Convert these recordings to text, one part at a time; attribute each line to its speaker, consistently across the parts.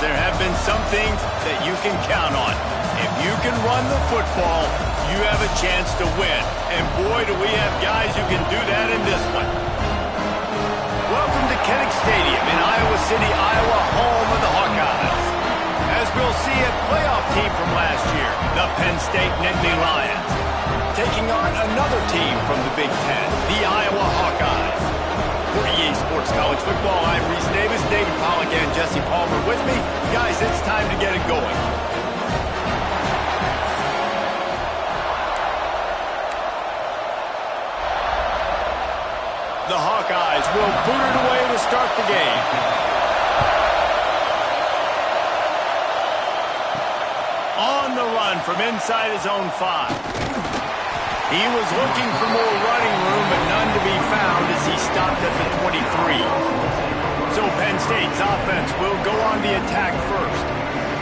Speaker 1: there have been some things that you can count on. If you can run the football, you have a chance to win. And boy, do we have guys who can do that in this one. Welcome to Kinnick Stadium in Iowa City, Iowa, home of the Hawkeyes. As we'll see, a playoff team from last year, the Penn State Nittany Lions, taking on another team from the Big Ten, the Iowa Hawkeyes. For EA Sports College Football, I'm Reese Davis, David Pollack, and Jesse Palmer with me. Guys, it's time to get it going. The Hawkeyes will boot it away to start the game. On the run from inside his own 5. He was looking for more running room, but none to be found as he stopped at the 23. So Penn State's offense will go on the attack first.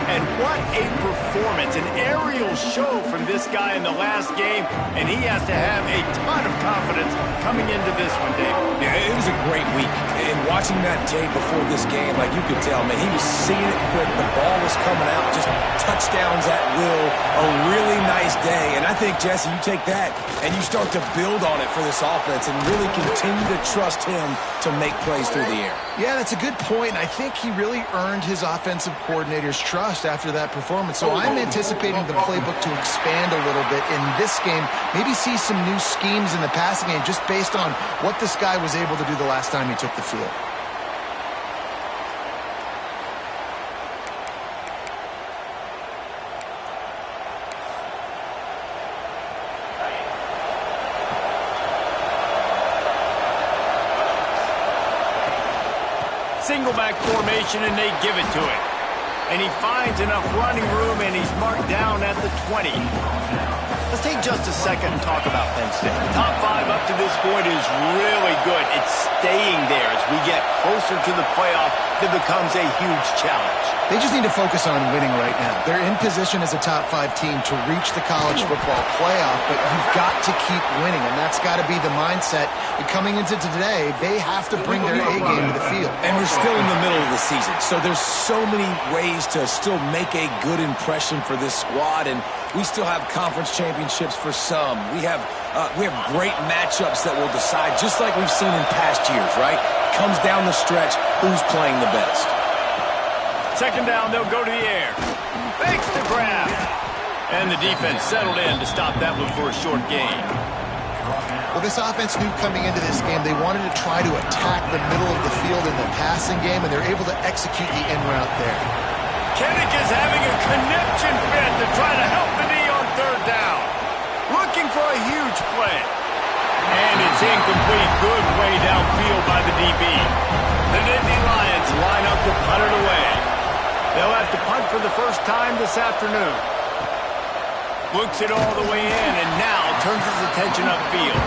Speaker 1: And what a performance, an aerial show from this guy in the last game, and he has to have a ton of confidence coming into this one, David.
Speaker 2: Yeah, it was a great week. And watching that tape before this game, like you could tell, man, he was seeing it quick. The ball was coming out, just touchdowns at will. A really nice day. And I think, Jesse, you take that and you start to build on it for this offense and really continue to trust him to make plays through the air.
Speaker 3: Yeah, that's a good point. I think he really earned his offensive coordinator's trust after that performance. So I'm anticipating the playbook to expand a little bit in this game. Maybe see some new schemes in the passing game just based on what this guy was able to do the last time he took the field.
Speaker 1: Single back formation, and they give it to him. And he finds enough running room, and he's marked down at the 20. Let's take just a second and talk about Penn State. Top 5 up to this point is really good. It's staying there. As we get closer to the playoff, it becomes a huge challenge.
Speaker 3: They just need to focus on winning right now. They're in position as a top 5 team to reach the college football playoff, but you've got to keep winning, and that's got to be the mindset. And coming into today, they have to bring their A game to the field.
Speaker 2: And we're still in the middle of the season, so there's so many ways to still make a good impression for this squad, and we still have conference championships for some. We have great matchups that will decide, just like we've seen in past years, right? Comes down the stretch, who's playing the best.
Speaker 1: Second down, they'll go to the air. Fakes the grab. And the defense settled in to stop that one for a short gain.
Speaker 3: Well, this offense knew coming into this game they wanted to try to attack the middle of the field in the passing game, and they're able to execute the in route there.
Speaker 1: Kinnick is having a conniption fit to try to help the knee on third down. Looking for a huge play. And it's incomplete. Good way downfield by the DB. The Nittany Lions line up to punt it away. They'll have to punt for the first time this afternoon. Looks it all the way in, and now turns his attention upfield.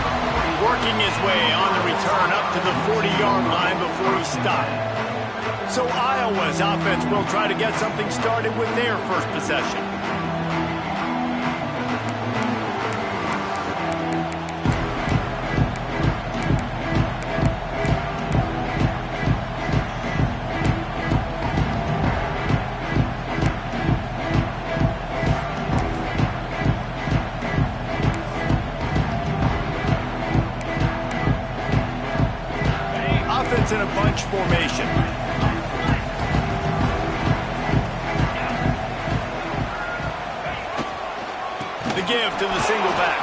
Speaker 1: Working his way on the return up to the 40-yard line before he stopped. So Iowa's offense will try to get something started with their first possession. In a bunch formation. The give to the single back.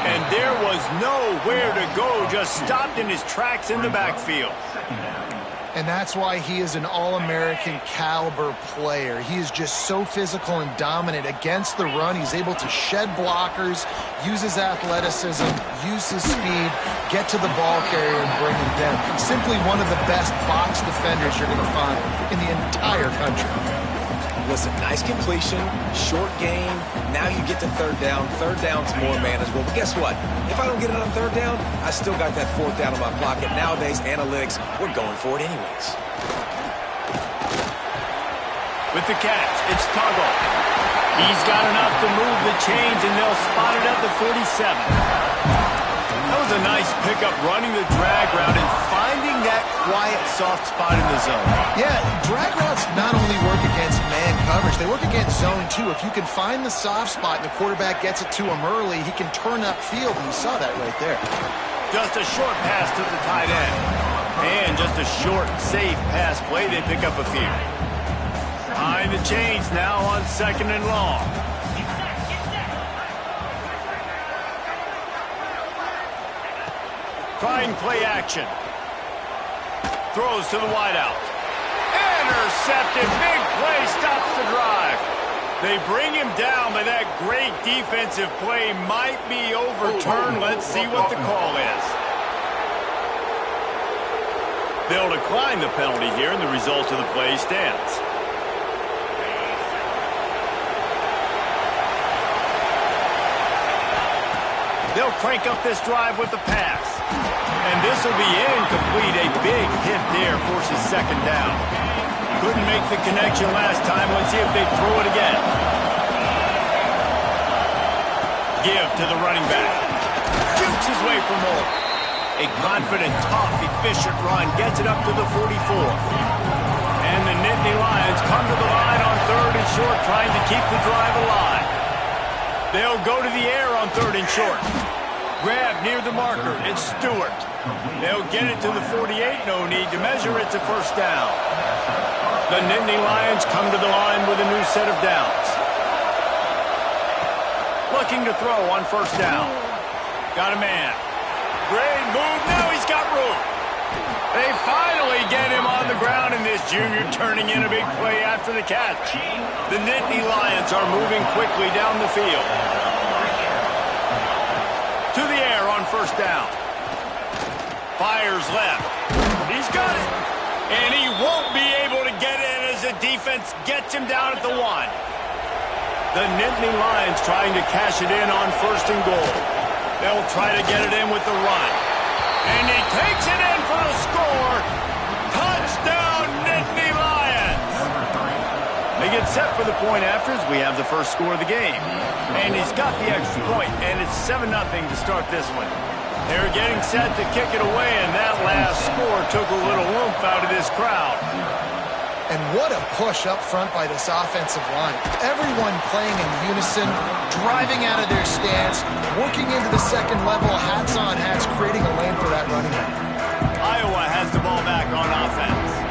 Speaker 1: And there was nowhere to go, just stopped in his tracks in the backfield.
Speaker 3: And that's why he is an All-American caliber player. He is just so physical and dominant against the run. He's able to shed blockers, use his athleticism, use his speed, get to the ball carrier and bring him down. Simply one of the best box defenders you're going to find in the entire country.
Speaker 2: Listen, nice completion, short gain. Now you get to third down. Third down's more manageable. But guess what? If I don't get it on third down, I still got that fourth down in my pocket. Nowadays, analytics, we're going for it anyways.
Speaker 1: With the catch, it's Tuggle. He's got enough to move the chains, and they'll spot it at the 47. That was a nice pickup, running the drag route and finding that quiet, soft spot in the zone.
Speaker 3: Yeah, drag routes not only work against coverage. They work against zone too. If you can find the soft spot and the quarterback gets it to him early, he can turn upfield, and you saw that right there.
Speaker 1: Just a short pass to the tight end. And just a short, safe pass play. They pick up a few. Behind the chains now on 2nd and long. Trying play action. Throws to the wideout. Intercepted. Big play stops the drive. They bring him down, but that great defensive play might be overturned. Let's see what the call is. They'll decline the penalty here, and the result of the play stands. They'll crank up this drive with the pass. And this will be incomplete. A big hit there forces 2nd down. Couldn't make the connection last time. Let's see if they throw it again. Give to the running back. Shoots his way for more. A confident, tough, efficient run gets it up to the 44. And the Nittany Lions come to the line on 3rd and short, trying to keep the drive alive. They'll go to the air on 3rd and short. Grab near the marker. It's Stewart. They'll get it to the 48. No need to measure. It's a 1st down. The Nittany Lions come to the line with a new set of downs. Looking to throw on 1st down. Got a man. Great move. Now he's got room. They finally get him on the ground, and this junior turning in a big play after the catch. The Nittany Lions are moving quickly down the field. To the air on 1st down. Fires left. He's got it. And he won't be able to get in as the defense gets him down at the 1. The Nittany Lions trying to cash it in on 1st and goal. They'll try to get it in with the run. And he takes it in for the score. Touchdown, Nittany Lions. They get set for the point after as we have the first score of the game. And he's got the extra point, and it's 7-0 to start this one. They're getting set to kick it away, and that last score took a little oomph out of this crowd.
Speaker 3: And what a push up front by this offensive line. Everyone playing in unison, driving out of their stance, working into the 2nd level, hats on hats, creating a lane for that running back.
Speaker 1: Iowa has the ball back on offense.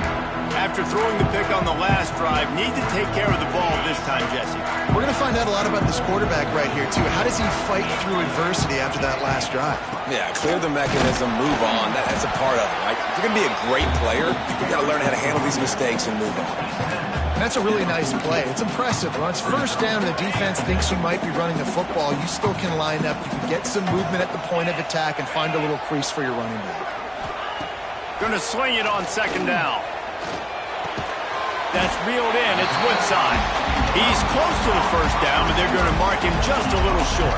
Speaker 1: After throwing the pick on the last drive, need to take care of the ball this time, Jesse.
Speaker 3: We're going to find out a lot about this quarterback right here, too. How does he fight through adversity after that last drive?
Speaker 2: Yeah, clear the mechanism, move on. That's a part of it, right? If you're going to be a great player, you've got to learn how to handle these mistakes and move on.
Speaker 3: That's a really nice play. It's impressive. When it's 1st down and the defense thinks you might be running the football, you still can line up. You can get some movement at the point of attack and find a little crease for your running back.
Speaker 1: Going to swing it on 2nd down. That's reeled in. It's Woodside. He's close to the 1st down, but they're going to mark him just a little short.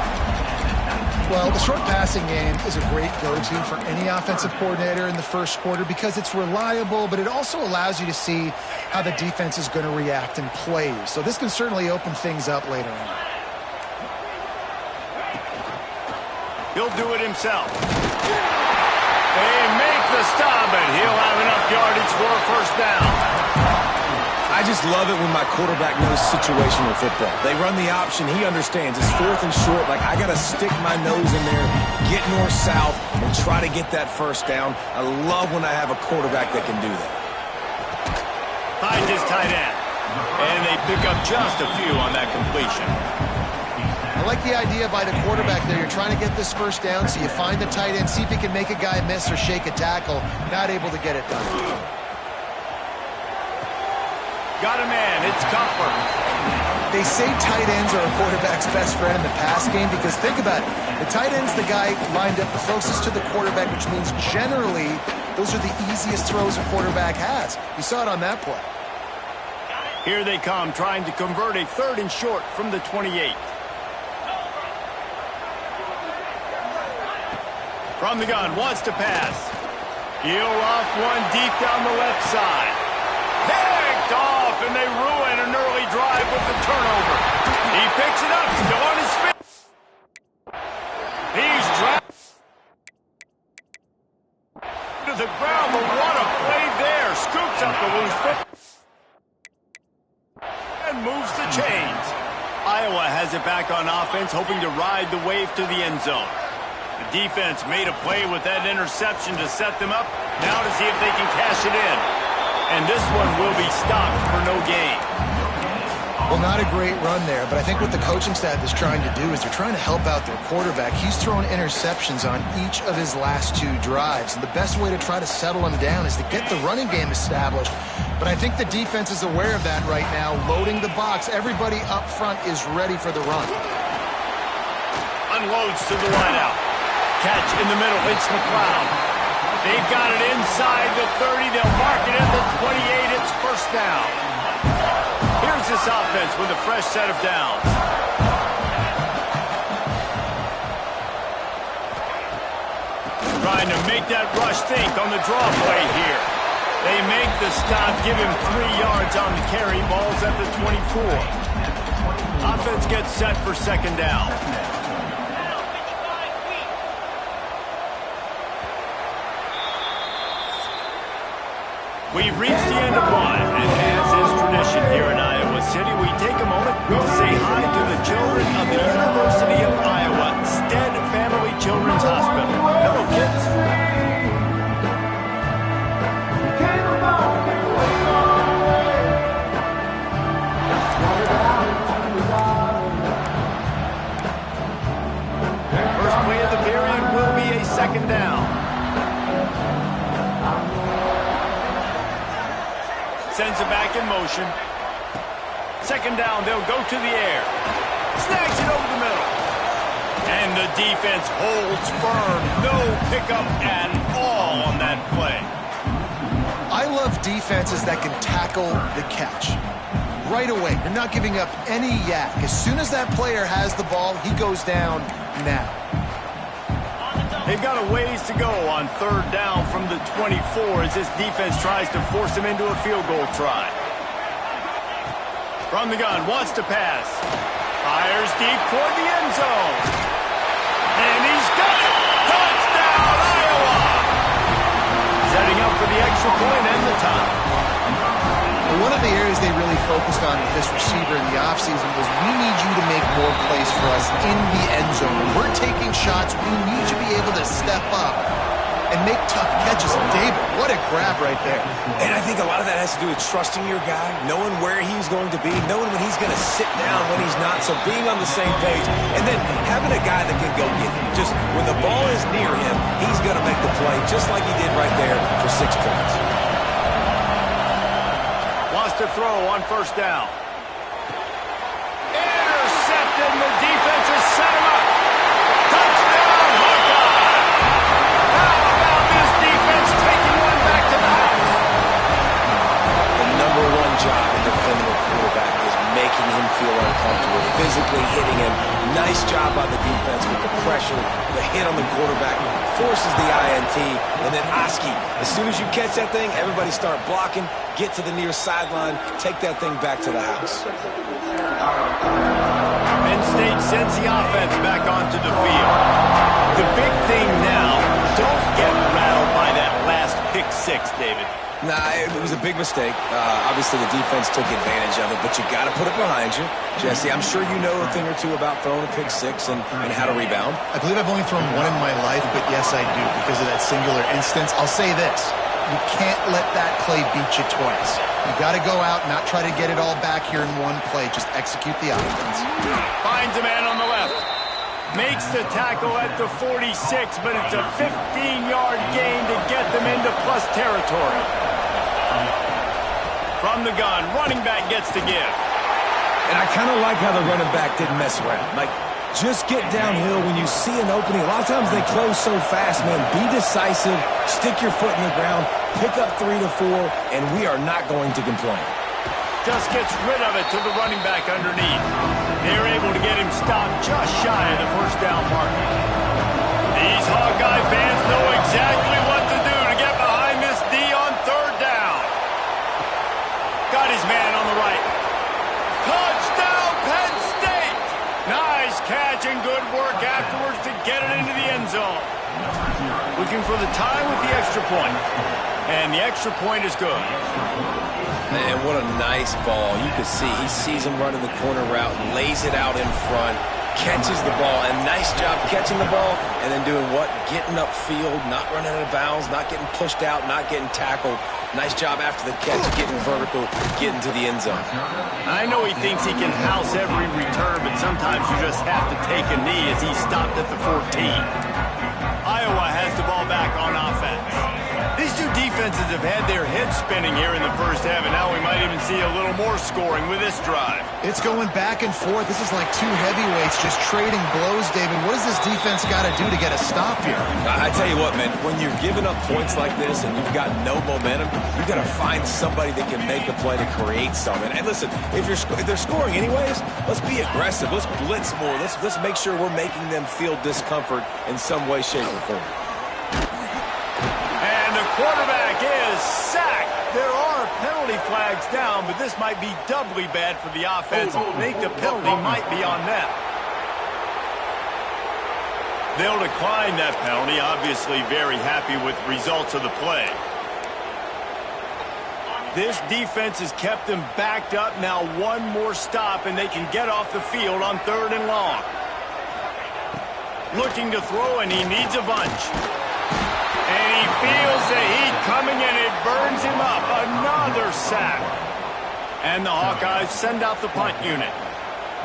Speaker 3: Well, the short passing game is a great go-to for any offensive coordinator in the 1st quarter because it's reliable, but it also allows you to see how the defense is going to react in plays. So this can certainly open things up later on.
Speaker 1: He'll do it himself. They make the stop, and he'll have enough yardage for a 1st down.
Speaker 2: I just love it when my quarterback knows situational football. They run the option. He understands. It's 4th and short. Like, I got to stick my nose in there, get north-south, and try to get that 1st down. I love when I have a quarterback that can do that.
Speaker 1: Finds his tight end. And they pick up just a few on that completion.
Speaker 3: I like the idea by the quarterback there. You're trying to get this 1st down, so you find the tight end, see if he can make a guy miss or shake a tackle. Not able to get it done.
Speaker 1: Got a man. It's Comfort.
Speaker 3: They say tight ends are a quarterback's best friend in the pass game because think about it. The tight end's the guy lined up closest to the quarterback, which means generally those are the easiest throws a quarterback has. You saw it on that play.
Speaker 1: Here they come, trying to convert a 3rd and short from the 28. From the gun, wants to pass. He'll loft one deep down the left side. Picked off, and they ruin an early drive with the turnover. He picks it up, still on his feet. He's dropped to the ground, but what a play there. Scoops up the loose foot. And and moves the chains. Iowa has it back on offense, hoping to ride the wave to the end zone. The defense made a play with that interception to set them up. Now to see if they can cash it in. And this one will be stopped for no gain.
Speaker 3: Well, not a great run there, but I think what the coaching staff is trying to do is they're trying to help out their quarterback. He's thrown interceptions on each of his last 2 drives, and the best way to try to settle him down is to get the running game established. But I think the defense is aware of that right now, loading the box. Everybody up front is ready for the run.
Speaker 1: Unloads to the wideout. Catch in the middle. It's McLeod. They've got it inside the 30. They'll mark it at the 28. It's first down. Here's this offense with a fresh set of downs. Trying to make that rush think on the draw play here. They make the stop, give him 3 yards on the carry. Ball's at the 24. Offense gets set for second down. We've reached the end of one, and as is tradition here in Iowa City, we take a moment to say hi to the children of the University of Iowa Stead Family Children's Hospital. Hello, kids. First play of the period will be a second down. Sends it back in motion. Second down, they'll go to the air. Snags it over the middle. And the defense holds firm. No pickup at all on that play.
Speaker 3: I love defenses that can tackle the catch. Right away, you're not giving up any yak. As soon as that player has the ball, he goes down now.
Speaker 1: They've got a ways to go on third down from the 24 as this defense tries to force him into a field goal try. From the gun, wants to pass. Fires deep toward the end zone. And he's got it! Touchdown, Iowa! Setting up for the extra point and the tie.
Speaker 3: One of the areas they really focused on with this receiver in the offseason was we need you to make more plays for us in the end zone. When we're taking shots, we need you to be able to step up and make tough catches. And David, what a grab right there.
Speaker 2: And I think a lot of that has to do with trusting your guy, knowing where he's going to be, knowing when he's going to sit down, when he's not, so being on the same page, and then having a guy that can go get him. Just when the ball is near him, he's going to make the play just like he did right there for 6 points.
Speaker 1: To throw on first down. Intercepted, and the defense has set him up. Touchdown, Hawkeye! How about this defense taking one back to the house?
Speaker 2: The #1 job in defending a quarterback is making him feel uncomfortable, physically hitting him. Nice job by the defense with the pressure, the hit on the quarterback, forces the INT, and then Oski. As soon as you catch that thing, everybody start blocking, get to the near sideline, take that thing back to the house.
Speaker 1: Penn State sends the offense back onto the field. The big thing now, don't get rattled by that last pick 6, David.
Speaker 2: Nah, it was a big mistake. Obviously, the defense took advantage of it, but you got to put it behind you. Jesse, I'm sure you know a thing or two about throwing a pick 6 and how to rebound.
Speaker 3: I believe I've only thrown one in my life, but yes, I do because of that singular instance. I'll say this. You can't let that play beat you twice. You got to go out, not try to get it all back here in one play. Just execute the offense.
Speaker 1: Finds a man on the left. Makes the tackle at the 46, but it's a 15-yard gain to get them into plus territory. From the gun, running back gets to give.
Speaker 2: And I kind of like how the running back didn't mess around. Like, just get downhill when you see an opening. A lot of times they close so fast, man. Be decisive, stick your foot in the ground, pick up 3 to 4, and we are not going to complain.
Speaker 1: Just gets rid of it to the running back underneath. They're able to get him stopped just shy of the first down mark. These Hawkeye fans know exactly what to do to get behind this D on third down. Got his man on the right. Touchdown, Penn State! Nice catch and good work afterwards to get it into the end zone. Looking for the tie with the extra point. And the extra point is good.
Speaker 2: Man, what a nice ball. You can see he sees him running the corner route, lays it out in front, catches the ball, and nice job catching the ball and then doing what? Getting upfield, not running out of bounds, not getting pushed out, not getting tackled. Nice job after the catch, getting vertical, getting to the end zone.
Speaker 1: I know he thinks he can house every return, but sometimes you just have to take a knee as he stopped at the 14. Iowa has the ball back on offense. These two defenses have had their heads spinning here in the first half, and now we might even see a little more scoring with this drive.
Speaker 3: It's going back and forth. This is like two heavyweights just trading blows, David. What does this defense got to do to get a stop here?
Speaker 2: I tell you what, man, when you're giving up points like this and you've got no momentum, you got to find somebody that can make a play to create something. And listen, if they're scoring anyways, let's be aggressive. Let's blitz more. Let's make sure we're making them feel discomfort in some way, shape, or form.
Speaker 1: Quarterback is sacked. There are penalty flags down, but this might be doubly bad for the offense. I think the penalty might be on them. They'll decline that penalty, obviously very happy with results of the play. This defense has kept them backed up. Now one more stop, and they can get off the field on 3rd and long. Looking to throw, and he needs a bunch. And he feels the heat coming, and it burns him up. Another sack. And the Hawkeyes send out the punt unit.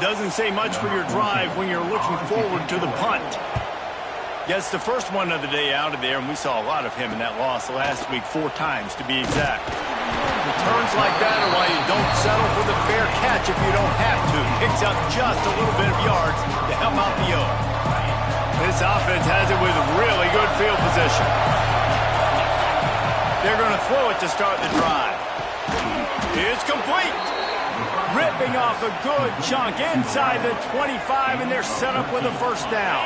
Speaker 1: Doesn't say much for your drive when you're looking forward to the punt. Gets the first one of the day out of there, and we saw a lot of him in that loss last week, 4 times to be exact. Returns like that are why you don't settle for the fair catch if you don't have to. Picks up just a little bit of yards to help out the O. This offense has it with really good field position. They're going to throw it to start the drive. It's complete. Ripping off a good chunk inside the 25, and they're set up with a first down.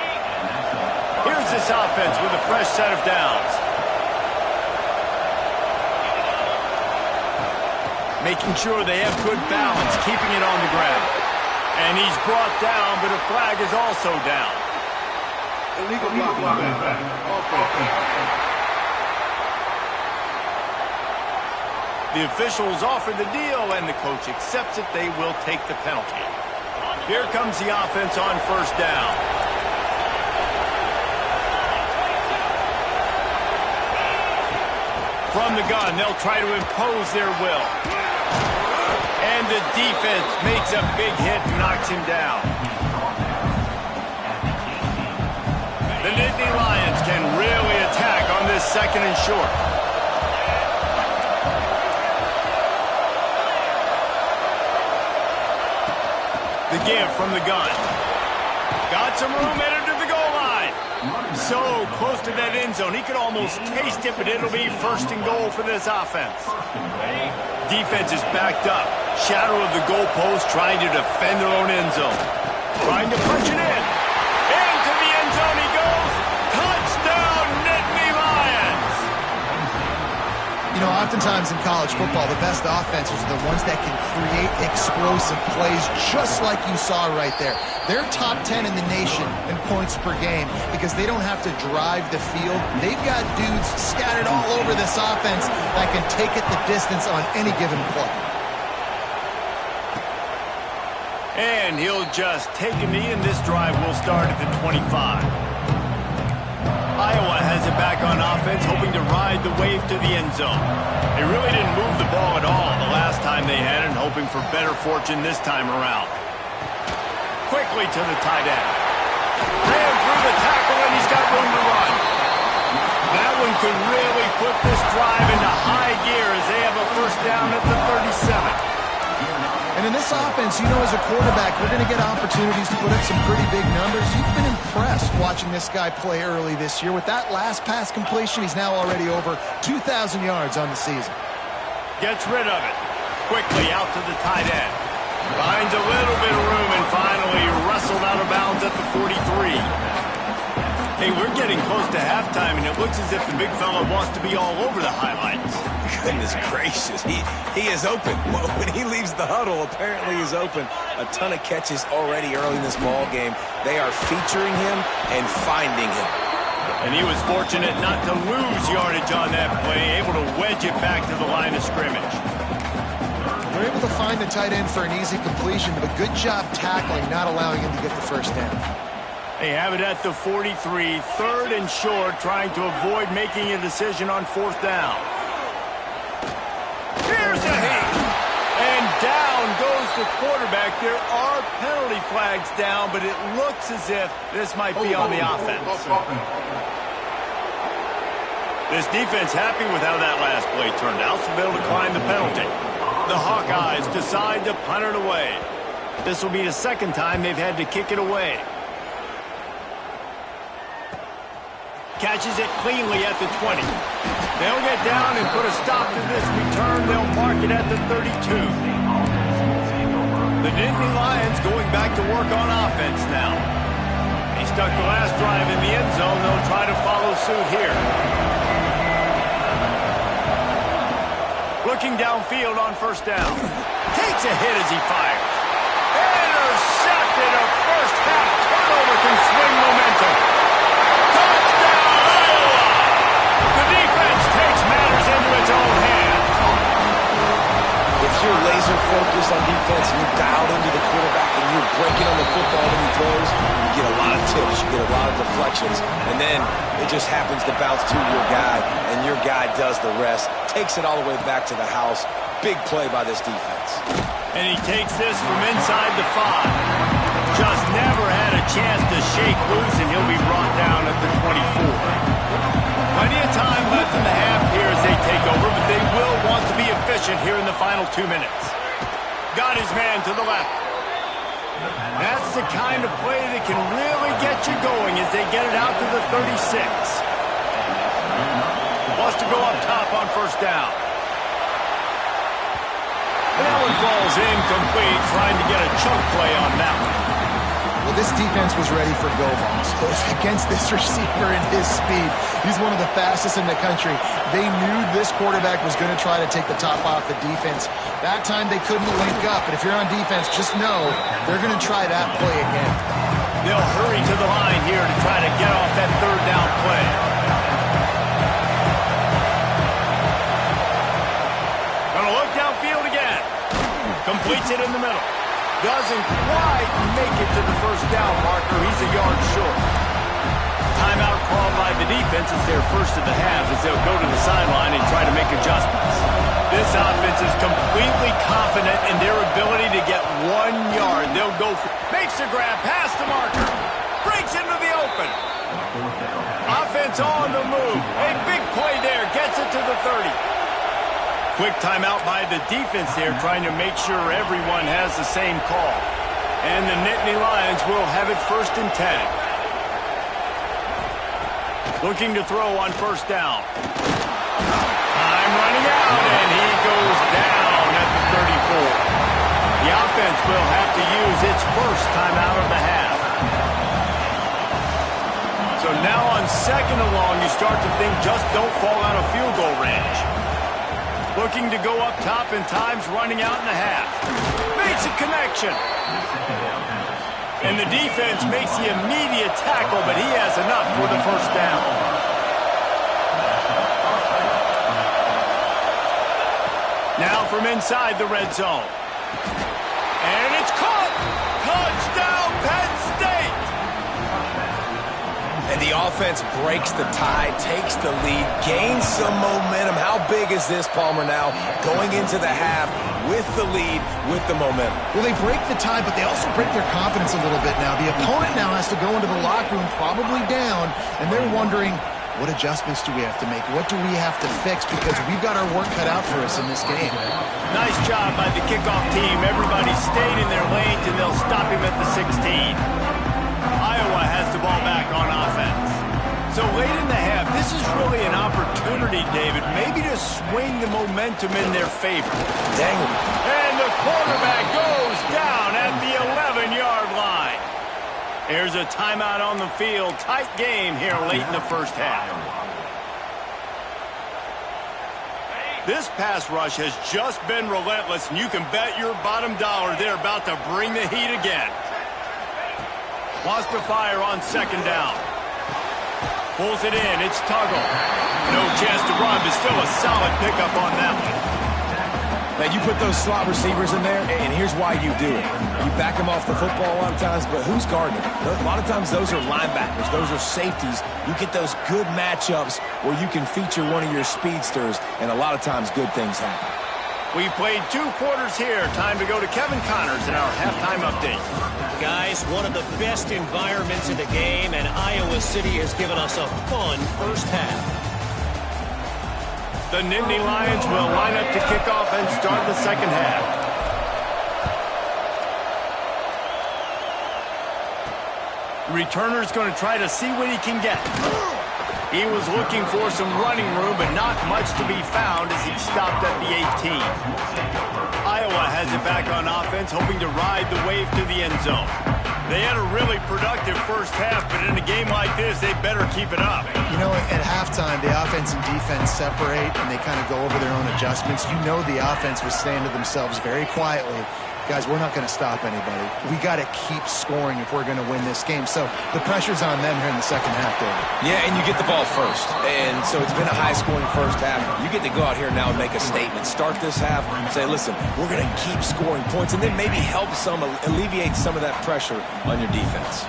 Speaker 1: Here's this offense with a fresh set of downs. Making sure they have good balance, keeping it on the ground. And he's brought down, but a flag is also down. Illegal block. The officials offer the deal, and the coach accepts it. They will take the penalty. Here comes the offense on first down. From the gun, they'll try to impose their will. And the defense makes a big hit and knocks him down. The Nittany Lions can really attack on this 2nd and short. The give from the gun. Got some room, headed to the goal line. So close to that end zone, he could almost taste it, but it'll be 1st and goal for this offense. Defense is backed up. Shadow of the goalpost, trying to defend their own end zone. Trying to punch it in. Into the end zone he goes. Touchdown, Nittany Lions!
Speaker 3: You know, oftentimes in college football, the best offenses are the ones that can create explosive plays just like you saw right there. They're top 10 in the nation in points per game because they don't have to drive the field. They've got dudes scattered all over this offense that can take it the distance on any given play.
Speaker 1: And he'll just take a knee, and this drive will start at the 25. Iowa has it back on offense, hoping to ride the wave to the end zone. They really didn't move the ball at all the last time they had it, and hoping for better fortune this time around. Quickly to the tight end. Ran through the tackle, and he's got room to run. That one could really put this drive into high gear as they have a first down at the 37.
Speaker 3: And in this offense, you know, as a quarterback, we're going to get opportunities to put up some pretty big numbers. You've been impressed watching this guy play early this year. With that last pass completion, he's now already over 2,000 yards on the season.
Speaker 1: Gets rid of it. Quickly out to the tight end. Finds a little bit of room and finally wrestled out of bounds at the 43. Hey, we're getting close to halftime, and it looks as if the big fella wants to be all over the highlights.
Speaker 2: Goodness gracious, he is open. When he leaves the huddle, apparently he's open. A ton of catches already early in this ball game. They are featuring him and finding him.
Speaker 1: And he was fortunate not to lose yardage on that play, able to wedge it back to the line of scrimmage.
Speaker 3: They're able to find the tight end for an easy completion, but good job tackling, not allowing him to get the first down.
Speaker 1: They have it at the 43, third and short, trying to avoid making a decision on fourth down. Here's a hit. And down goes the quarterback. There are penalty flags down, but it looks as if this might be on the offense. This defense happy with how that last play turned out, so they'll decline the penalty. The Hawkeyes decide to punt it away. This will be the second time they've had to kick it away. Catches it cleanly at the 20. They'll get down and put a stop to this return. They'll mark it at the 32. The Nittany Lions going back to work on offense now. They stuck the last drive in the end zone. They'll try to follow suit here. Looking downfield on first down. Takes a hit as he fires. Intercepted. A first half turnover can swing momentum. Touchdown, Iowa! The defense takes matters into its own hands.
Speaker 2: If you're laser focused on defense and you're dialed into the quarterback and you're breaking on the football when he throws, you get a lot of tips, you get a lot of deflections, and then it just happens to bounce to your guy, and your guy does the rest, takes it all the way back to the house. Big play by this defense.
Speaker 1: And he takes this from inside the 5. Just never had a chance to shake loose, and he'll be brought down at the 24. Plenty of time left in the half here as they take over, but they will want to be efficient here in the final 2 minutes. Got his man to the left. That's the kind of play that can really get you going as they get it out to the 36. Wants to go up top on first down. And that one falls incomplete, trying to get a chunk play on that one.
Speaker 3: Well, this defense was ready for go balls. Against this receiver and his speed, he's one of the fastest in the country. They knew this quarterback was going to try to take the top off the defense. That time they couldn't link up, but if you're on defense, just know they're going to try that play again.
Speaker 1: They'll hurry to the line here to try to get off that third down play. Gonna look downfield again. Completes it in the middle. Doesn't quite make it to the first down marker. He's a yard short. Timeout called by the defense is their first of the half as they'll go to the sideline and try to make adjustments. This offense is completely confident in their ability to get 1 yard. They'll go for makes the grab past the marker. Breaks into the open. Offense on the move. A big play there. Gets it to the 30. Quick timeout by the defense there, trying to make sure everyone has the same call. And the Nittany Lions will have it first and 10. Looking to throw on first down. Time running out, and he goes down at the 34. The offense will have to use its first timeout of the half. So now on second and long, you start to think just don't fall out of field goal range. Looking to go up top, and time's running out in the half. Makes a connection. And the defense makes the immediate tackle, but he has enough for the first down. Now from inside the red zone. And it's caught! Touchdown, Penn State!
Speaker 2: And the offense breaks the tie, takes the lead, gains some momentum. How big is this, Palmer, now? Going into the half with the lead, with the momentum.
Speaker 3: Well, they break the tie, but they also break their confidence a little bit now. The opponent now has to go into the locker room probably down, and they're wondering, what adjustments do we have to make? What do we have to fix? Because we've got our work cut out for us in this game.
Speaker 1: Nice job by the kickoff team. Everybody stayed in their lanes, and they'll stop him at the 16. Iowa has the ball back on offense. So late in the half, this is really an opportunity, David, maybe to swing the momentum in their favor.
Speaker 2: Dang it.
Speaker 1: And the quarterback goes down at the 11-yard line. There's a timeout on the field. Tight game here late in the first half. This pass rush has just been relentless, and you can bet your bottom dollar they're about to bring the heat again. Wants to fire on second down. Pulls it in. It's Tuggle. No chance to run, but still a solid pickup on that one.
Speaker 2: Now, you put those slot receivers in there, and here's why you do it. You back them off the football a lot of times, but who's guarding them? A lot of times those are linebackers. Those are safeties. You get those good matchups where you can feature one of your speedsters, and a lot of times good things happen.
Speaker 1: We've played 2 quarters here. Time to go to Kevin Connors in our halftime update.
Speaker 4: Guys, one of the best environments in the game, and Iowa City has given us a fun first half.
Speaker 1: The Nittany Lions will line up to kick off and start the second half. Returner's going to try to see what he can get. He was looking for some running room, but not much to be found as he stopped at the 18. Iowa has it back on offense, hoping to ride the wave to the end zone. They had a really productive first half, but in a game like this, they better keep it up.
Speaker 3: You know, at halftime, the offense and defense separate, and they kind of go over their own adjustments. You know the offense was saying to themselves very quietly, guys, we're not going to stop anybody. We got to keep scoring if we're going to win this game. So the pressure's on them here in the second half, David.
Speaker 2: Yeah, and you get the ball first. And so it's been a high-scoring first half. You get to go out here now and make a statement. Start this half and say, listen, we're going to keep scoring points, and then maybe help alleviate some of that pressure on your defense.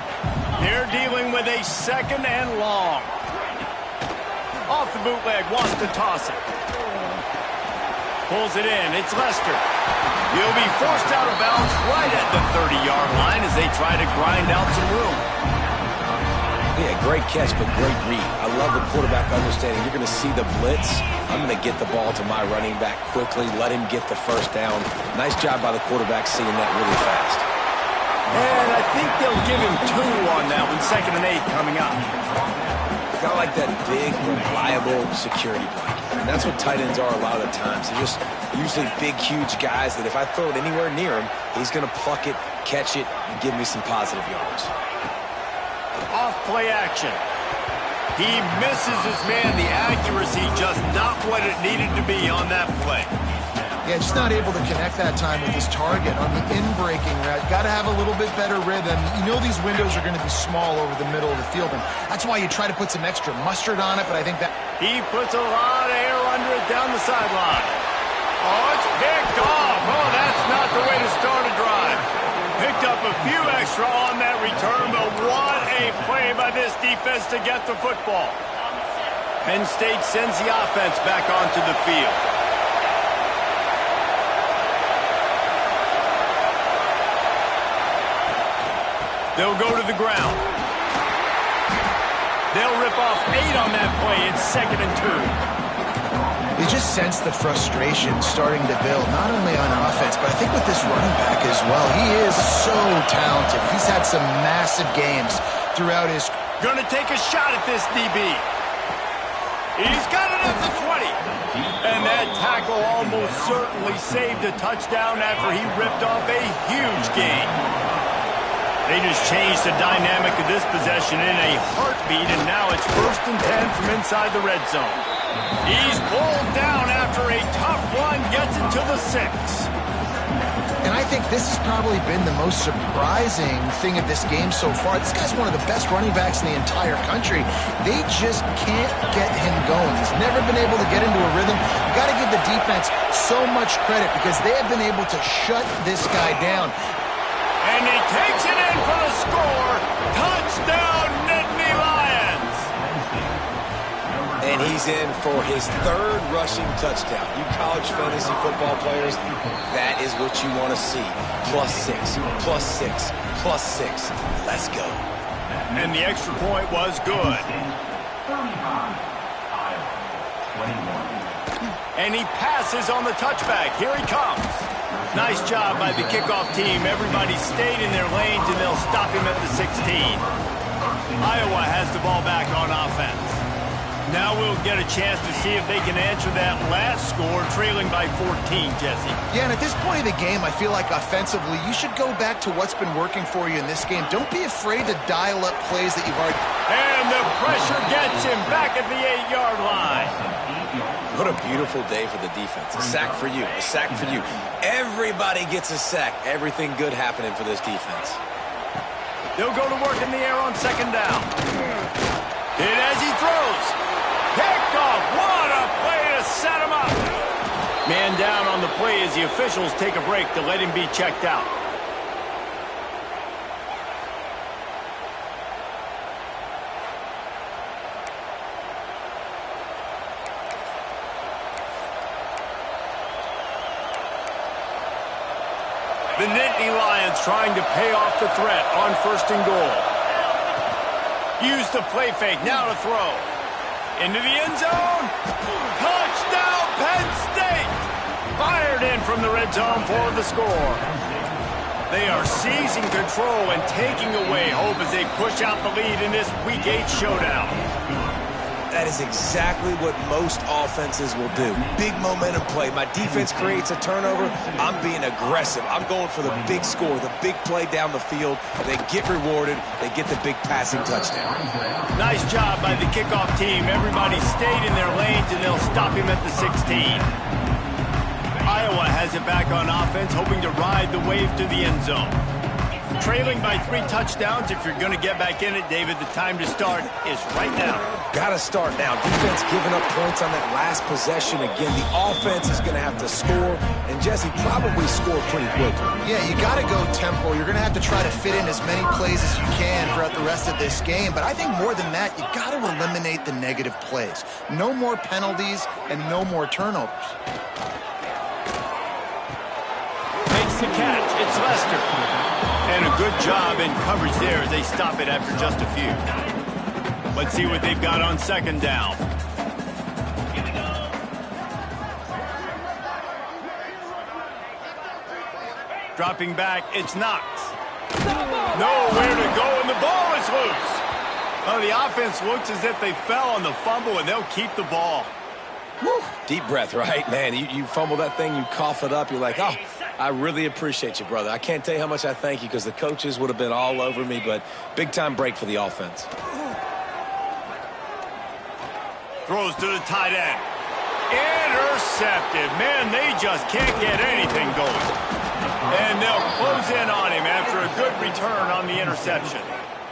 Speaker 1: They're dealing with a second and long. Off the bootleg, wants to toss it. Pulls it in. It's Lester. He'll be forced out of bounds right at the 30-yard line as they try to grind out some room.
Speaker 2: Yeah, great catch, but great read. I love the quarterback understanding. You're going to see the blitz. I'm going to get the ball to my running back quickly, let him get the first down. Nice job by the quarterback seeing that really fast.
Speaker 1: And I think they'll give him 2 on that one, 2nd and 8 coming up.
Speaker 2: Kind of like that big, reliable security blanket. And that's what tight ends are a lot of the times. They're just usually big, huge guys that if I throw it anywhere near him, he's going to pluck it, catch it, and give me some positive yards.
Speaker 1: Off play action. He misses his man. The accuracy just not what it needed to be on that play.
Speaker 3: Yeah, just not able to connect that time with his target on the in-breaking route. Got to have a little bit better rhythm. You know these windows are going to be small over the middle of the field, and that's why you try to put some extra mustard on it, but I think that...
Speaker 1: He puts a lot of air under it down the sideline. Oh, it's picked off. Oh, that's not the way to start a drive. Picked up a few extra on that return, but what a play by this defense to get the football. Penn State sends the offense back onto the field. They'll go to the ground. They'll rip off 8 on that play. It's 2nd and 2.
Speaker 3: You just sense the frustration starting to build, not only on offense, but I think with this running back as well. He is so talented. He's had some massive games throughout his...
Speaker 1: Gonna take a shot at this DB. He's got it at the 20. And that tackle almost certainly saved a touchdown after he ripped off a huge gain. They just changed the dynamic of this possession in a heartbeat, and now it's 1st and 10 from inside the red zone. He's pulled down after a tough run, gets it to the 6.
Speaker 3: And I think this has probably been the most surprising thing of this game so far. This guy's one of the best running backs in the entire country. They just can't get him going. He's never been able to get into a rhythm. You've got to give the defense so much credit because they have been able to shut this guy down.
Speaker 1: And he takes it in for the score. Touchdown, Nittany Lions.
Speaker 2: And he's in for his 3rd rushing touchdown. You college fantasy football players, that is what you want to see. +6, +6, +6. Let's go.
Speaker 1: And the extra point was good. And he passes on the touchback. Here he comes. Nice job by the kickoff team. Everybody stayed in their lanes, and they'll stop him at the 16. Iowa has the ball back on offense. Now we'll get a chance to see if they can answer that last score, trailing by 14, Jesse.
Speaker 3: Yeah, and at this point of the game, I feel like offensively, you should go back to what's been working for you in this game. Don't be afraid to dial up plays that you've already...
Speaker 1: And the pressure gets him back at the 8-yard line.
Speaker 2: What a beautiful day for the defense. A sack for you. A sack for you. Everybody gets a sack. Everything good happening for this defense.
Speaker 1: They'll go to work in the air on 2nd down. Hit as he throws. Picked off. What a play to set him up. Man down on the play as the officials take a break to let him be checked out. The Nittany Lions trying to pay off the threat on 1st and goal. Use the play fake, now to throw. Into the end zone. Touchdown, Penn State! Fired in from the red zone for the score. They are seizing control and taking away hope as they push out the lead in this Week 8 showdown.
Speaker 2: That is exactly what most offenses will do. Big momentum play. My defense creates a turnover. I'm being aggressive. I'm going for the big score, the big play down the field. They get rewarded. They get the big passing touchdown.
Speaker 1: Nice job by the kickoff team. Everybody stayed in their lanes, and they'll stop him at the 16. Iowa has it back on offense, hoping to ride the wave to the end zone. Trailing by 3 touchdowns. If you're going to get back in it, David, the time to start is right now.
Speaker 2: Got to start now. Defense giving up points on that last possession. Again, the offense is going to have to score, and Jesse probably score pretty quickly.
Speaker 3: Yeah, you got to go tempo. You're going to have to try to fit in as many plays as you can throughout the rest of this game. But I think more than that, you got to eliminate the negative plays. No more penalties and no more turnovers.
Speaker 1: Makes the catch. It's Lester. And a good job in coverage there as they stop it after just a few. Let's see what they've got on 2nd down. Dropping back, it's Knox. Nowhere to go, and the ball is loose. Oh, the offense looks as if they fell on the fumble, and they'll keep the ball.
Speaker 2: Woo. Deep breath, right? Man, you fumble that thing, you cough it up, you're like, oh, I really appreciate you, brother. I can't tell you how much I thank you because the coaches would have been all over me, but big-time break for the offense.
Speaker 1: Throws to the tight end. Intercepted. Man, they just can't get anything going. And they'll close in on him after a good return on the interception.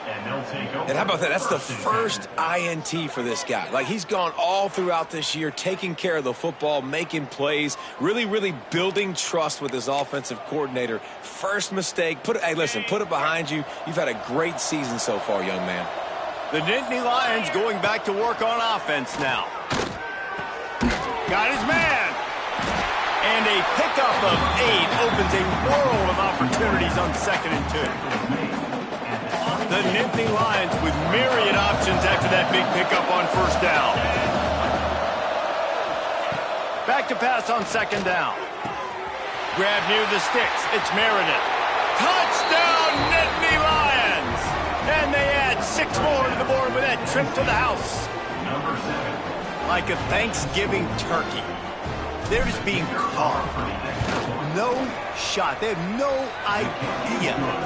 Speaker 2: And how about that? That's the first INT for this guy. Like, he's gone all throughout this year, taking care of the football, making plays, really building trust with his offensive coordinator. First mistake. Hey, listen, put it behind you. You've had a great season so far, young man.
Speaker 1: The Nittany Lions going back to work on offense now. Got his man. And a pickup of 8 opens a world of opportunities on 2nd and 2. The Nittany Lions with myriad options after that big pickup on 1st down. Back to pass on 2nd down. Grab near the sticks. It's Meredith. Touchdown, Nittany Lions! And they add 6 more to the board with that trip to the house. Like a Thanksgiving turkey. They're just being carved. No shot. They have no idea.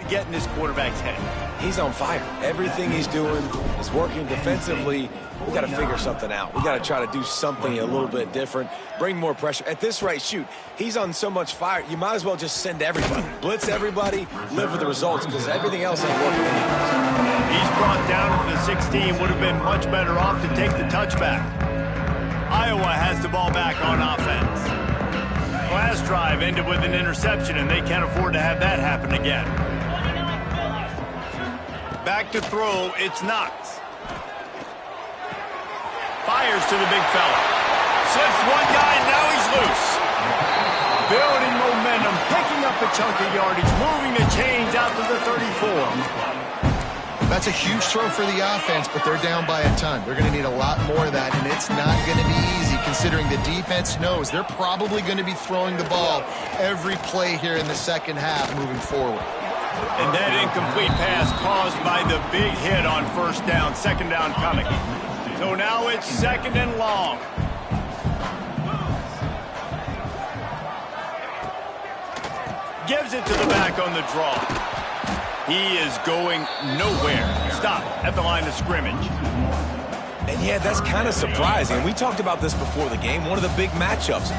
Speaker 1: Get in this quarterback's head.
Speaker 2: He's on fire. Everything he's doing is working defensively. We got to figure something out. We got to try to do something a little bit different, bring more pressure. At this rate, shoot, he's on so much fire, you might as well just send everybody. Blitz everybody, live with the results, because everything else ain't working anyways.
Speaker 1: He's brought down to the 16. Would have been much better off to take the touchback. Iowa has the ball back on offense. Last drive ended with an interception, and they can't afford to have that happen again. Back to throw, it's Knox. Fires to the big fella. Slips one guy, and now he's loose. Building momentum, picking up a chunk of yardage, moving the chains out to the 34.
Speaker 3: That's a huge throw for the offense, but they're down by a ton. They're going to need a lot more of that, and it's not going to be easy considering the defense knows they're probably going to be throwing the ball every play here in the second half moving forward.
Speaker 1: And that incomplete pass caused by the big hit on first down, second down coming. So now it's second and long. Gives it to the back on the draw. He is going nowhere. Stop at the line of scrimmage.
Speaker 2: And yeah, that's kind of surprising. We talked about this before the game. One of the big matchups.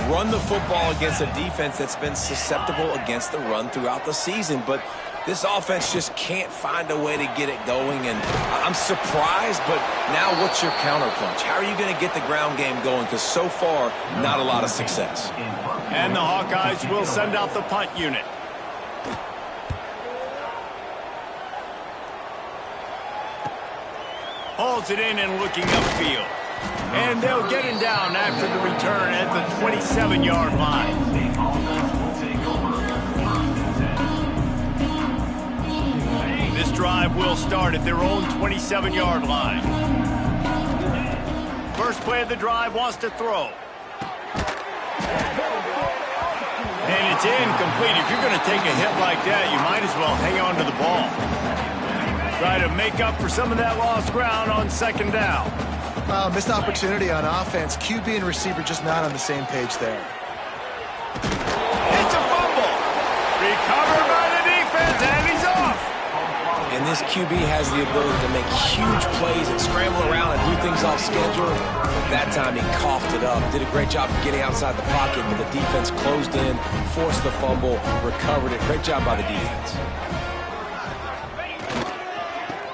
Speaker 2: Run the football against a defense that's been susceptible against the run throughout the season. But this offense just can't find a way to get it going. And I'm surprised, but now what's your counterpunch? How are you going to get the ground game going? Because so far, not a lot of success.
Speaker 1: And the Hawkeyes will send out the punt unit. Hauls it in and looking upfield. And they'll get him down after the return at the 27-yard line. This drive will start at their own 27-yard line. First play of the drive, wants to throw. And it's incomplete. If you're going to take a hit like that, you might as well hang on to the ball. Try to make up for some of that lost ground on second down.
Speaker 3: Missed opportunity on offense. QB and receiver just not on the same page there.
Speaker 1: It's a fumble. Recovered by the defense, and he's off.
Speaker 2: And this QB has the ability to make huge plays and scramble around and do things off schedule. But that time he coughed it up. Did a great job of getting outside the pocket, but the defense closed in, forced the fumble, recovered it. Great job by the defense.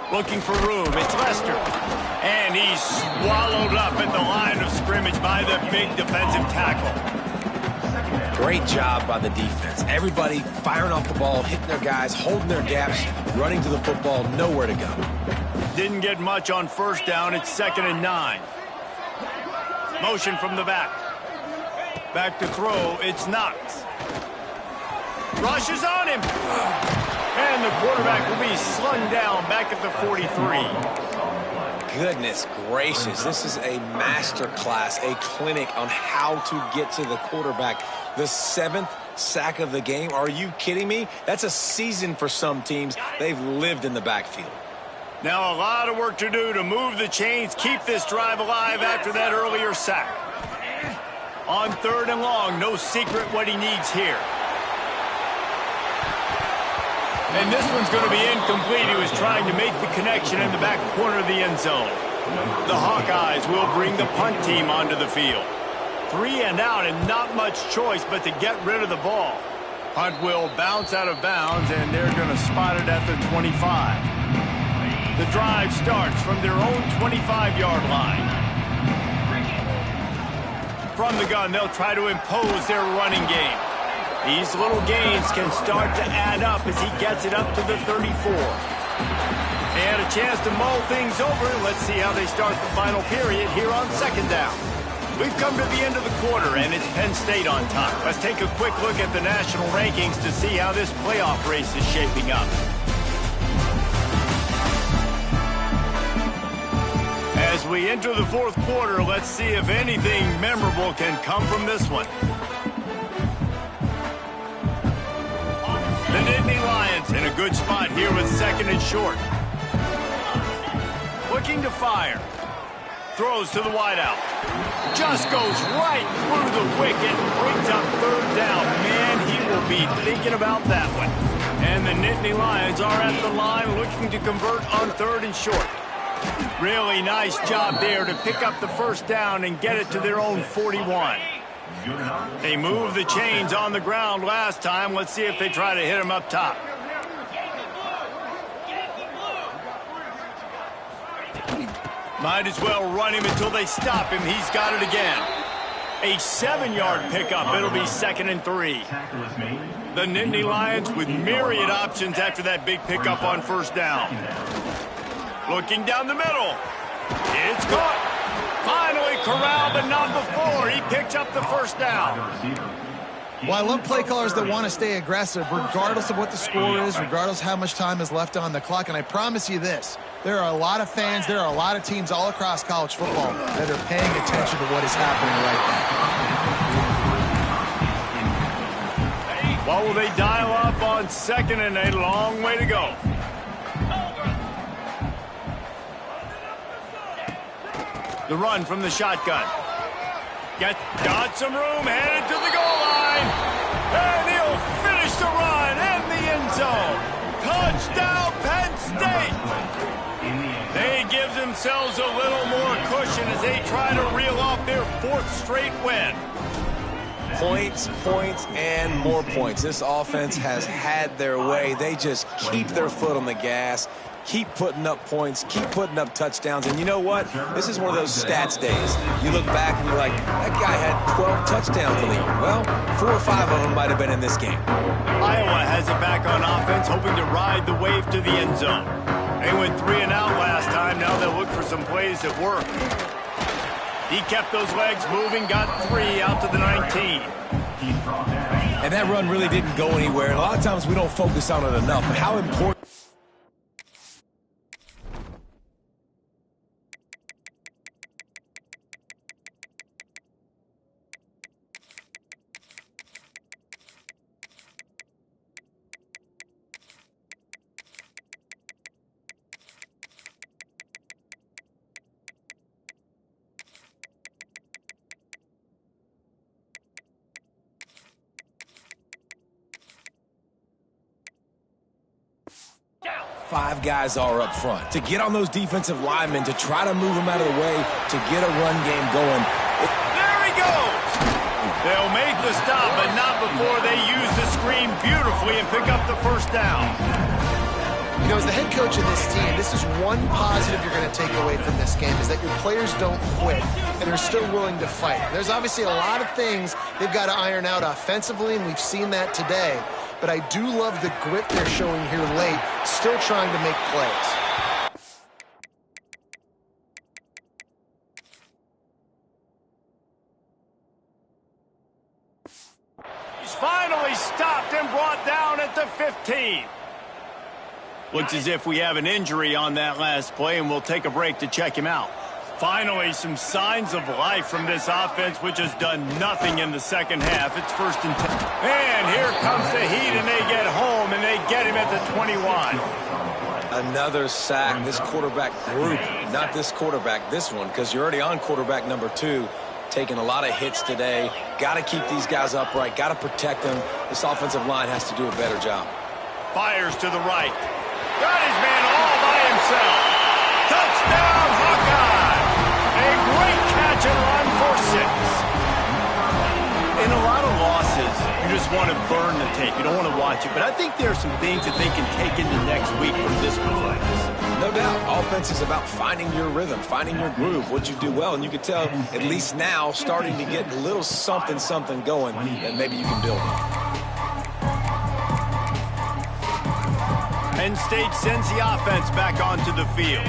Speaker 1: Looking for room, it's Lester. And he's swallowed up at the line of scrimmage by the big defensive tackle.
Speaker 2: Great job by the defense. Everybody firing off the ball, hitting their guys, holding their gaps, running to the football, nowhere to go.
Speaker 1: Didn't get much on first down, it's 2nd and 9. Motion from the back. Back to throw, it's Knox. Rushes on him. And the quarterback will be slung down back at the 43.
Speaker 2: Goodness gracious, this is a master class, a clinic on how to get to the quarterback. The 7th sack of the game. Are you kidding me? That's a season for some teams. They've lived in the backfield.
Speaker 1: Now a lot of work to do to move the chains, keep this drive alive after that earlier sack. On 3rd and long, no secret what he needs here. And this one's going to be incomplete. He was trying to make the connection in the back corner of the end zone. The Hawkeyes will bring the punt team onto the field. 3 and out and not much choice but to get rid of the ball. Punt will bounce out of bounds, and they're going to spot it at the 25. The drive starts from their own 25-yard line. From the gun, they'll try to impose their running game. These little gains can start to add up as he gets it up to the 34. They had a chance to mull things over. Let's see how they start the final period here on 2nd down. We've come to the end of the quarter, and it's Penn State on top. Let's take a quick look at the national rankings to see how this playoff race is shaping up. As we enter the 4th quarter, let's see if anything memorable can come from this one. The Nittany Lions in a good spot here with 2nd and short. Looking to fire. Throws to the wideout. Just goes right through the wicket. Brings up 3rd down. Man, he will be thinking about that one. And the Nittany Lions are at the line looking to convert on 3rd and short. Really nice job there to pick up the first down and get it to their own 41. They moved the chains on the ground last time. Let's see if they try to hit him up top. Might as well run him until they stop him. He's got it again. A 7-yard pickup. It'll be 2nd and 3. The Nittany Lions with myriad options after that big pickup on first down. Looking down the middle. It's caught. Finally corralled, but not before. He picks up the first down.
Speaker 3: Well, I love play callers that want to stay aggressive regardless of what the score is, regardless how much time is left on the clock. And I promise you this, there are a lot of fans, there are a lot of teams all across college football that are paying attention to what is happening right now.
Speaker 1: What will they dial up on 2nd and a long way to go? The run from the shotgun. Got some room, headed to the goal line. And he'll finish the run in the end zone. Touchdown, Penn State. They give themselves a little more cushion as they try to reel off their 4th straight win.
Speaker 2: Points, points, and more points. This offense has had their way. They just keep their foot on the gas, keep putting up points, keep putting up touchdowns. And you know what? This is one of those stats days. You look back and you're like, that guy had 12 touchdowns in the year. Well, 4 or 5 of them might have been in this game.
Speaker 1: Iowa has it back on offense, hoping to ride the wave to the end zone. They went 3 and out last time. Now they'll look for some plays that work. He kept those legs moving, got 3 out to the 19.
Speaker 2: And that run really didn't go anywhere. A lot of times we don't focus on it enough. But how important... Five guys are up front. To get on those defensive linemen, to try to move them out of the way, to get a run game going.
Speaker 1: There he goes! They'll make the stop, but not before they use the screen beautifully and pick up the first down.
Speaker 3: You know, as the head coach of this team, this is one positive you're going to take away from this game, is that your players don't quit and they're still willing to fight. There's obviously a lot of things they've got to iron out offensively, and we've seen that today. But I do love the grit they're showing here late, still trying to make plays.
Speaker 1: He's finally stopped and brought down at the 15. Looks as if we have an injury on that last play, and we'll take a break to check him out. Finally, some signs of life from this offense, which has done nothing in the second half. It's 1st and 10. And here comes the heat, and they get home, and they get him at the 21.
Speaker 2: Another sack. This quarterback group, not this quarterback, this one, because you're already on quarterback number 2, taking a lot of hits today. Got to keep these guys upright, got to protect them. This offensive line has to do a better job.
Speaker 1: Fires to the right. Got his man all by himself. Touchdown, Hawkeye! A great catch and run for 6. In a lot of losses, you just want to burn the tape. You don't want to watch it. But I think there are some things that they can take into next week from this performance.
Speaker 2: No doubt. Offense is about finding your rhythm, finding your groove, what you do well. And you can tell, at least now, starting to get a little something going that maybe you can build on.
Speaker 1: Penn State sends the offense back onto the field.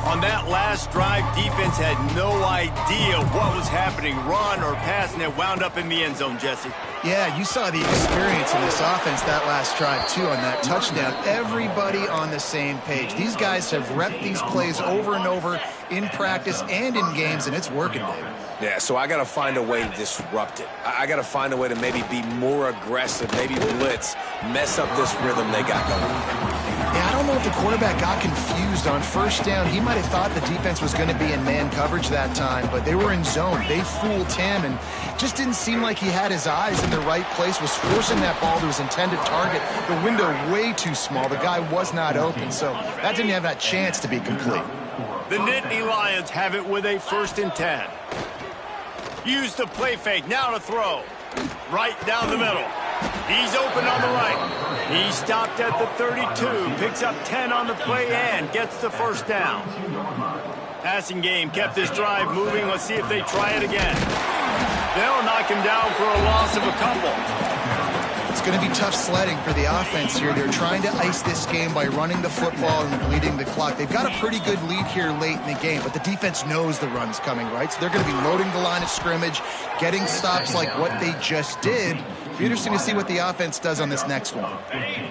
Speaker 1: On that last drive, defense had no idea what was happening, run or pass, and it wound up in the end zone, Jesse.
Speaker 3: Yeah, you saw the experience in this offense that last drive, too, on that touchdown. Everybody on the same page. These guys have repped these plays over and over in practice and in games, and it's working, David.
Speaker 2: Yeah, so I got to find a way to disrupt it. I got to find a way to maybe be more aggressive, maybe blitz, mess up this rhythm they got going.
Speaker 3: Yeah, I don't know if the quarterback got confused on first down. He might have thought the defense was going to be in man coverage that time, but they were in zone. They fooled him, and just didn't seem like he had his eyes in the right place, was forcing that ball to his intended target. The window way too small. The guy was not open, so that didn't have that chance to be complete.
Speaker 1: The Nittany Lions have it with a 1st and 10. Use the play fake, now to throw. Right down the middle. He's open on the right. He stopped at the 32, picks up 10 on the play and gets the 1st down. Passing game kept this drive moving. Let's see if they try it again. They'll knock him down for a loss of a couple.
Speaker 3: It's going to be tough sledding for the offense here. They're trying to ice this game by running the football and bleeding the clock. They've got a pretty good lead here late in the game, but the defense knows the run's coming, right? So they're going to be loading the line of scrimmage, getting stops like what they just did. It'll be interesting to see what the offense does on this next one.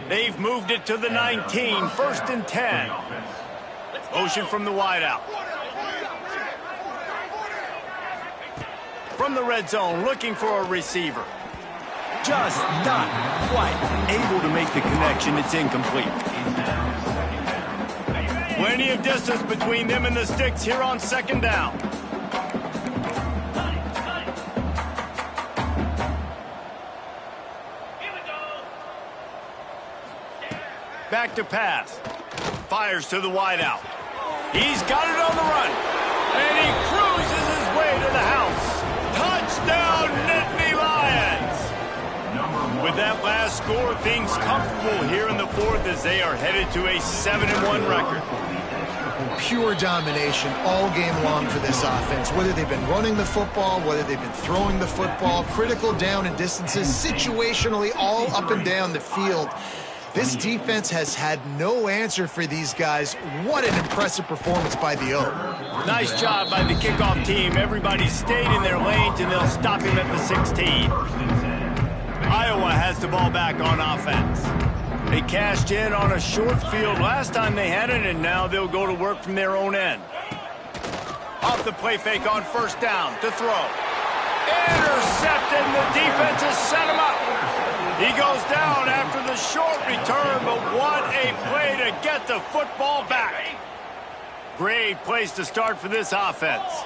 Speaker 1: They've moved it to the 19, 1st and 10. Motion from the wideout. From the red zone, looking for a receiver. Just not quite able to make the connection. It's incomplete. Plenty of distance between them and the sticks here on 2nd down. Back to pass. Fires to the wideout. He's got it on the run. And he cruises his way to the house. Touchdown, Nittany Lions! With that last score, things comfortable here in the 4th as they are headed to a 7-1 record.
Speaker 3: Pure domination all game long for this offense. Whether they've been running the football, whether they've been throwing the football, critical down and distances, situationally all up and down the field. This defense has had no answer for these guys. What an impressive performance by the O.
Speaker 1: Nice job by the kickoff team. Everybody stayed in their lanes, and they'll stop him at the 16. Iowa has the ball back on offense. They cashed in on a short field last time they had it, and now they'll go to work from their own end. Off the play fake on 1st down to throw. Intercepted, and the defense has set him up. He goes down after the short return, but what a play to get the football back. Great place to start for this offense.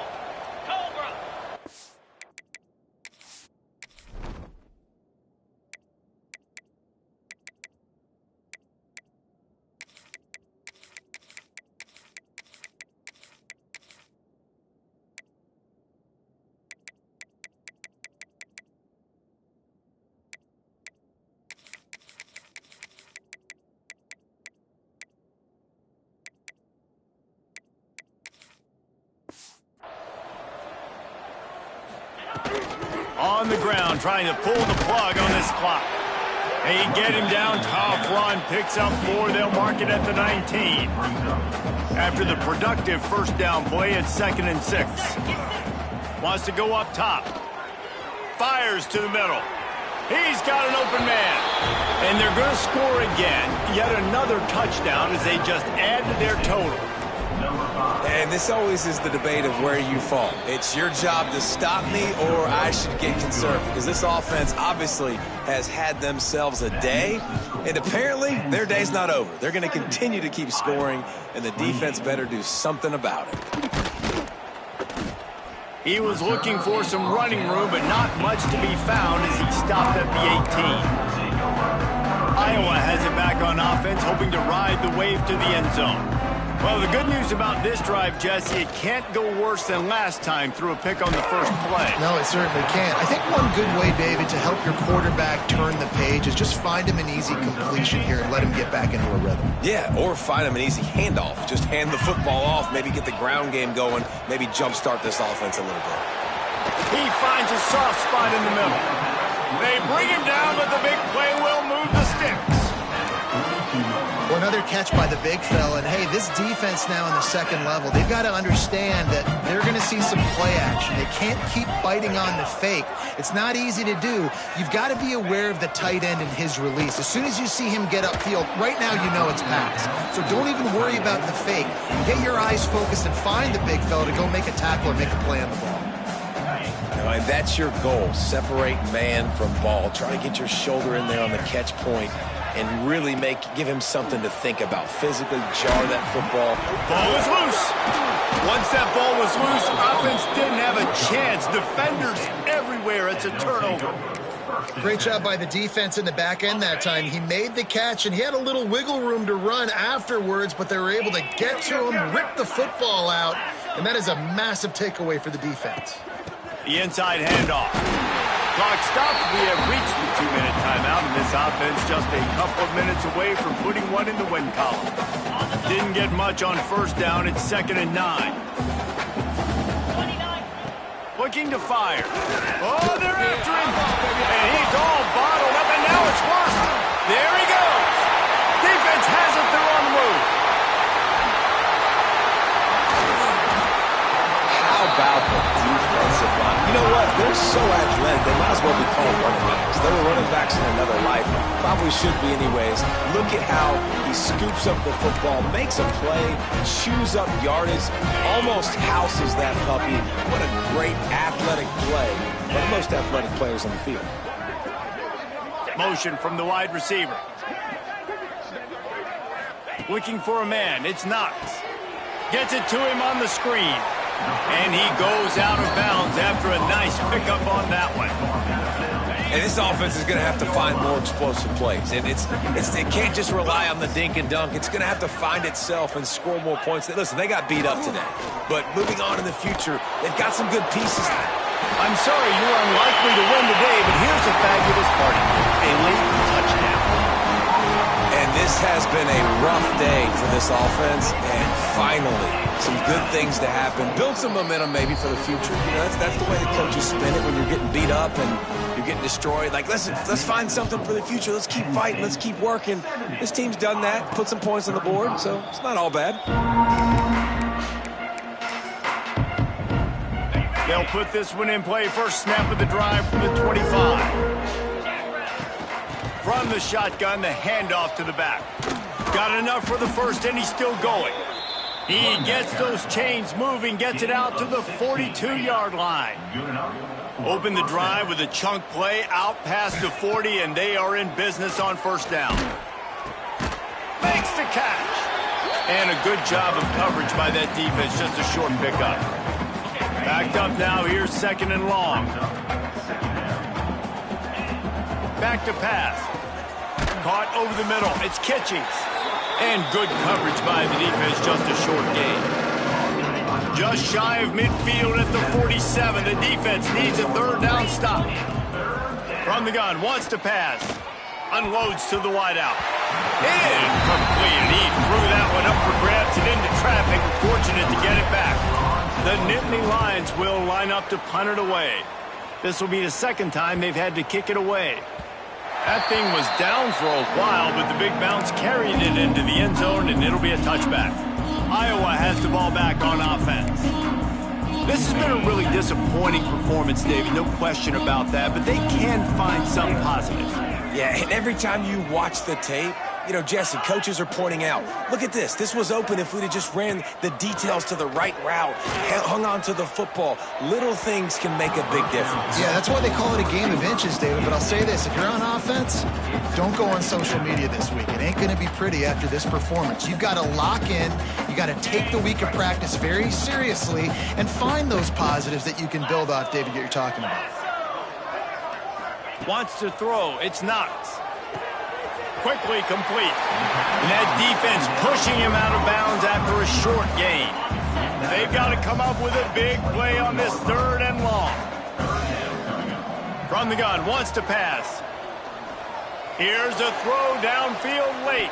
Speaker 1: On the ground, trying to pull the plug on this clock. They get him down, tough run, picks up 4, they'll mark it at the 19. After the productive 1st down play, it's 2nd and 6. Wants to go up top. Fires to the middle. He's got an open man. And they're going to score again. Yet another touchdown as they just add to their total.
Speaker 2: And this always is the debate of where you fall. It's your job to stop me or I should get conservative, because this offense obviously has had themselves a day, and apparently their day's not over. They're going to continue to keep scoring, and the defense better do something about it.
Speaker 1: He was looking for some running room, but not much to be found as he stopped at the 18. Iowa has it back on offense, hoping to ride the wave to the end zone. Well, the good news about this drive, Jesse, it can't go worse than last time through a pick on the 1st play.
Speaker 3: No, it certainly can't. I think one good way, David, to help your quarterback turn the page is just find him an easy completion here and let him get back into a rhythm.
Speaker 2: Yeah, or find him an easy handoff. Just hand the football off, maybe get the ground game going, maybe jumpstart this offense a little bit.
Speaker 1: He finds a soft spot in the middle. They bring him down, but the big play will move the sticks.
Speaker 3: Well, another catch by the big fella. And, hey, this defense now on the 2nd level, they've got to understand that they're going to see some play action. They can't keep biting on the fake. It's not easy to do. You've got to be aware of the tight end and his release. As soon as you see him get upfield, right now you know it's pass. So don't even worry about the fake. Get your eyes focused and find the big fella to go make a tackle or make a play on the ball.
Speaker 2: And that's your goal. Separate man from ball. Try to get your shoulder in there on the catch point and really give him something to think about. Physically jar that football.
Speaker 1: Ball is loose. Once that ball was loose, offense didn't have a chance. Defenders everywhere. It's a turnover.
Speaker 3: Great job by the defense in the back end that time. He made the catch, and he had a little wiggle room to run afterwards, but they were able to get to him, rip the football out, and that is a massive takeaway for the defense.
Speaker 1: The inside handoff. Clock stops. We have reached the 2-minute timeout, and this offense just a couple of minutes away from putting one in the win column. Didn't get much on first down. It's 2nd and 9. Looking to fire. Oh, they're after him. And he's all bottled up, and now it's worse. There he goes. Defense has it. They're on the move.
Speaker 2: How about the defensive line? You know what? They're so athletic, they might as well be called running backs. They were running backs in another life. Probably should be anyways. Look at how he scoops up the football, makes a play, chews up yardage, almost houses that puppy. What a great athletic play. One of the most athletic players on the field.
Speaker 1: Motion from the wide receiver. Looking for a man. It's Knox. Gets it to him on the screen. And he goes out of bounds after a nice pickup on that one.
Speaker 2: And this offense is going to have to find more explosive plays. And it can't just rely on the dink and dunk. It's going to have to find itself and score more points. Listen, they got beat up today. But moving on in the future, they've got some good pieces.
Speaker 1: I'm sorry you're unlikely to win today, but here's a fabulous party. A late touchdown.
Speaker 2: And this has been a rough day for this offense. And finally, some good things to happen. Build some momentum maybe for the future. You know, that's the way the coaches spin it when you're getting beat up and you're getting destroyed. Like, listen, let's find something for the future. Let's keep fighting. Let's keep working. This team's done that. Put some points on the board, so it's not all bad.
Speaker 1: They'll put this one in play. First snap of the drive from the 25. From the shotgun, the handoff to the back. Got enough for the first, and he's still going. He gets those chains moving, gets it out to the 42-yard line. Open the drive with a chunk play out past the 40, and they are in business on first down. Makes the catch. And a good job of coverage by that defense, just a short pickup. Backed up now, here's 2nd and long. Back to pass. Caught over the middle, it's Kitchings. And good coverage by the defense, just a short gain. Just shy of midfield at the 47. The defense needs a 3rd down stop. From the gun, wants to pass. Unloads to the wideout. Incomplete. He threw that one up for grabs and into traffic. Fortunate to get it back. The Nittany Lions will line up to punt it away. This will be the 2nd time they've had to kick it away. That thing was down for a while, but the big bounce carried it into the end zone, and it'll be a touchback. Iowa has the ball back on offense. This has been a really disappointing performance, David, no question about that, but they can find some positives.
Speaker 2: Yeah, and every time you watch the tape, you know, Jesse, coaches are pointing out, look at this. This was open if we'd have just ran the details to the right route, hung on to the football. Little things can make a big difference.
Speaker 3: Yeah, that's why they call it a game of inches, David. But I'll say this, if you're on offense, don't go on social media this week. It ain't going to be pretty after this performance. You've got to lock in. You got to take the week of practice very seriously and find those positives that you can build off, David, that you're talking about.
Speaker 1: Wants to throw. It's Knox. Quickly complete. And that defense pushing him out of bounds after a short gain. They've got to come up with a big play on this 3rd and long. From the gun, wants to pass. Here's a throw downfield late.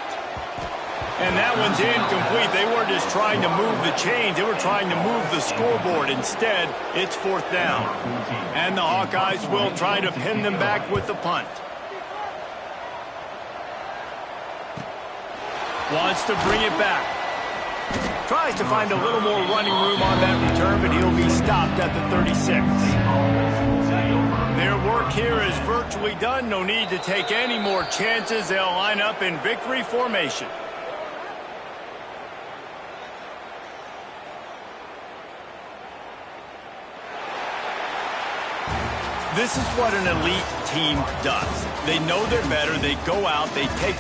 Speaker 1: And that one's incomplete. They weren't just trying to move the chains. They were trying to move the scoreboard. Instead, it's 4th down. And the Hawkeyes will try to pin them back with the punt. Wants to bring it back. Tries to find a little more running room on that return, but he'll be stopped at the 36. Their work here is virtually done. No need to take any more chances. They'll line up in victory formation. This is what an elite team does. They know they're better. They go out. They take the